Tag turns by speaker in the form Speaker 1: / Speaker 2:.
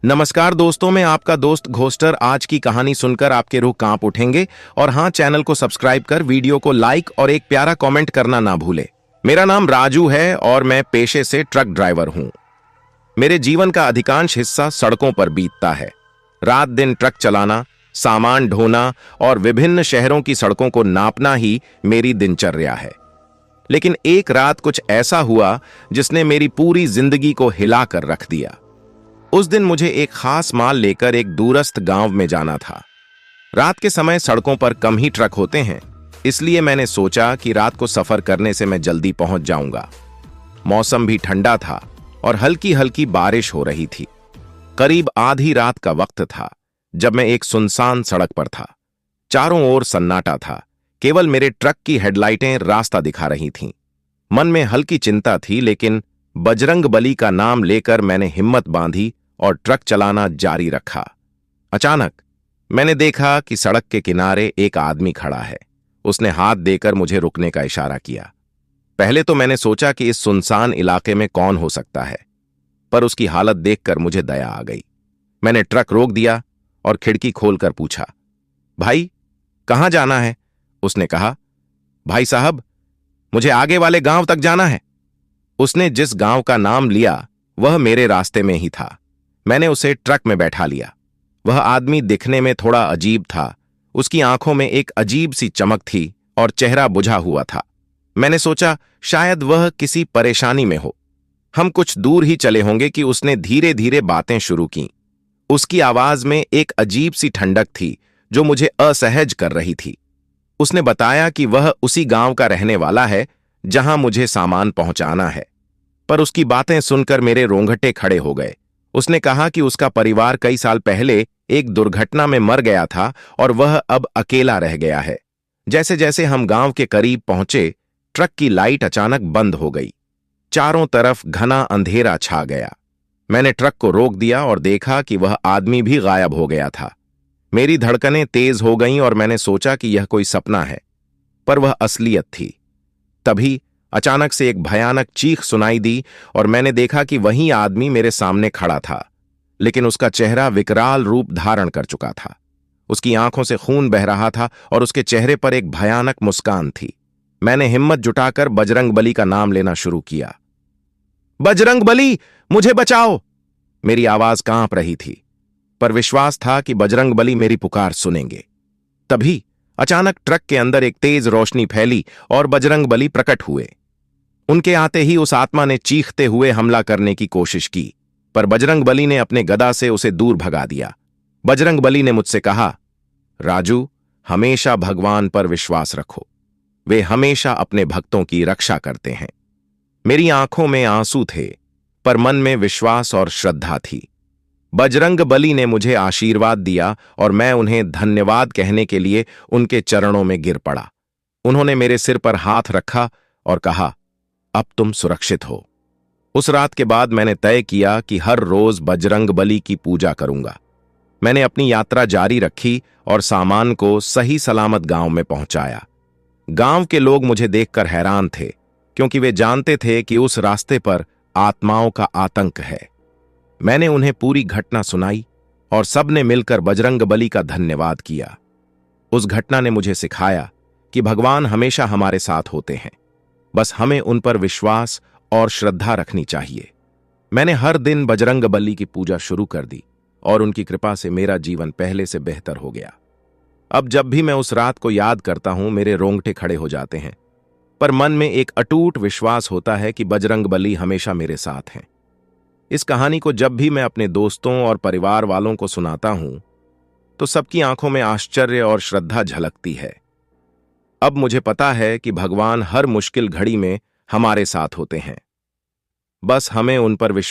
Speaker 1: नमस्कार दोस्तों, मैं आपका दोस्त घोस्टर आज की कहानी सुनकर आपके रूह कांप उठेंगे। और हाँ, चैनल को सब्सक्राइब कर वीडियो को लाइक और एक प्यारा कमेंट करना ना भूले। मेरा नाम राजू है और मैं पेशे से ट्रक ड्राइवर हूँ। मेरे जीवन का अधिकांश हिस्सा सड़कों पर बीतता है। रात दिन ट्रक चलाना, सामान ढोना और विभिन्न शहरों की सड़कों को नापना ही मेरी दिनचर्या है। लेकिन एक रात कुछ ऐसा हुआ जिसने मेरी पूरी जिंदगी को हिला कर रख दिया। उस दिन मुझे एक खास माल लेकर एक दूरस्थ गांव में जाना था। रात के समय सड़कों पर कम ही ट्रक होते हैं, इसलिए मैंने सोचा कि रात को सफर करने से मैं जल्दी पहुंच जाऊंगा। मौसम भी ठंडा था और हल्की हल्की बारिश हो रही थी। करीब आधी रात का वक्त था जब मैं एक सुनसान सड़क पर था। चारों ओर सन्नाटा था, केवल मेरे ट्रक की हेडलाइटें रास्ता दिखा रही थीं। मन में हल्की चिंता थी, लेकिन बजरंगबली का नाम लेकर मैंने हिम्मत बांधी और ट्रक चलाना जारी रखा। अचानक मैंने देखा कि सड़क के किनारे एक आदमी खड़ा है। उसने हाथ देकर मुझे रुकने का इशारा किया। पहले तो मैंने सोचा कि इस सुनसान इलाके में कौन हो सकता है, पर उसकी हालत देखकर मुझे दया आ गई। मैंने ट्रक रोक दिया और खिड़की खोलकर पूछा, भाई कहां जाना है? उसने कहा, भाई साहब, मुझे आगे वाले गांव तक जाना है। उसने जिस गांव का नाम लिया वह मेरे रास्ते में ही था। मैंने उसे ट्रक में बैठा लिया। वह आदमी दिखने में थोड़ा अजीब था। उसकी आंखों में एक अजीब सी चमक थी और चेहरा बुझा हुआ था। मैंने सोचा शायद वह किसी परेशानी में हो। हम कुछ दूर ही चले होंगे कि उसने धीरे धीरे बातें शुरू की। उसकी आवाज में एक अजीब सी ठंडक थी जो मुझे असहज कर रही थी। उसने बताया कि वह उसी गांव का रहने वाला है जहां मुझे सामान पहुंचाना है। पर उसकी बातें सुनकर मेरे रोंगटे खड़े हो गए। उसने कहा कि उसका परिवार कई साल पहले एक दुर्घटना में मर गया था और वह अब अकेला रह गया है। जैसे जैसे हम गांव के करीब पहुंचे, ट्रक की लाइट अचानक बंद हो गई। चारों तरफ घना अंधेरा छा गया। मैंने ट्रक को रोक दिया और देखा कि वह आदमी भी गायब हो गया था। मेरी धड़कनें तेज हो गईं और मैंने सोचा कि यह कोई सपना है, पर वह असलियत थी। तभी अचानक से एक भयानक चीख सुनाई दी और मैंने देखा कि वही आदमी मेरे सामने खड़ा था, लेकिन उसका चेहरा विकराल रूप धारण कर चुका था। उसकी आंखों से खून बह रहा था और उसके चेहरे पर एक भयानक मुस्कान थी। मैंने हिम्मत जुटाकर बजरंगबली का नाम लेना शुरू किया। बजरंगबली, मुझे बचाओ! मेरी आवाज कांप रही थी, पर विश्वास था कि बजरंगबली मेरी पुकार सुनेंगे। तभी अचानक ट्रक के अंदर एक तेज रोशनी फैली और बजरंगबली प्रकट हुए। उनके आते ही उस आत्मा ने चीखते हुए हमला करने की कोशिश की, पर बजरंगबली ने अपने गदा से उसे दूर भगा दिया। बजरंगबली ने मुझसे कहा, राजू, हमेशा भगवान पर विश्वास रखो। वे हमेशा अपने भक्तों की रक्षा करते हैं। मेरी आंखों में आंसू थे, पर मन में विश्वास और श्रद्धा थी। बजरंगबली ने मुझे आशीर्वाद दिया और मैं उन्हें धन्यवाद कहने के लिए उनके चरणों में गिर पड़ा। उन्होंने मेरे सिर पर हाथ रखा और कहा, अब तुम सुरक्षित हो। उस रात के बाद मैंने तय किया कि हर रोज बजरंगबली की पूजा करूंगा। मैंने अपनी यात्रा जारी रखी और सामान को सही सलामत गांव में पहुंचाया। गांव के लोग मुझे देखकर हैरान थे, क्योंकि वे जानते थे कि उस रास्ते पर आत्माओं का आतंक है। मैंने उन्हें पूरी घटना सुनाई और सबने मिलकर बजरंगबली का धन्यवाद किया। उस घटना ने मुझे सिखाया कि भगवान हमेशा हमारे साथ होते हैं, बस हमें उन पर विश्वास और श्रद्धा रखनी चाहिए। मैंने हर दिन बजरंगबली की पूजा शुरू कर दी और उनकी कृपा से मेरा जीवन पहले से बेहतर हो गया। अब जब भी मैं उस रात को याद करता हूं, मेरे रोंगटे खड़े हो जाते हैं, पर मन में एक अटूट विश्वास होता है कि बजरंगबली हमेशा मेरे साथ हैं। इस कहानी को जब भी मैं अपने दोस्तों और परिवार वालों को सुनाता हूं, तो सबकी आंखों में आश्चर्य और श्रद्धा झलकती है। अब मुझे पता है कि भगवान हर मुश्किल घड़ी में हमारे साथ होते हैं। बस हमें उन पर विश्वास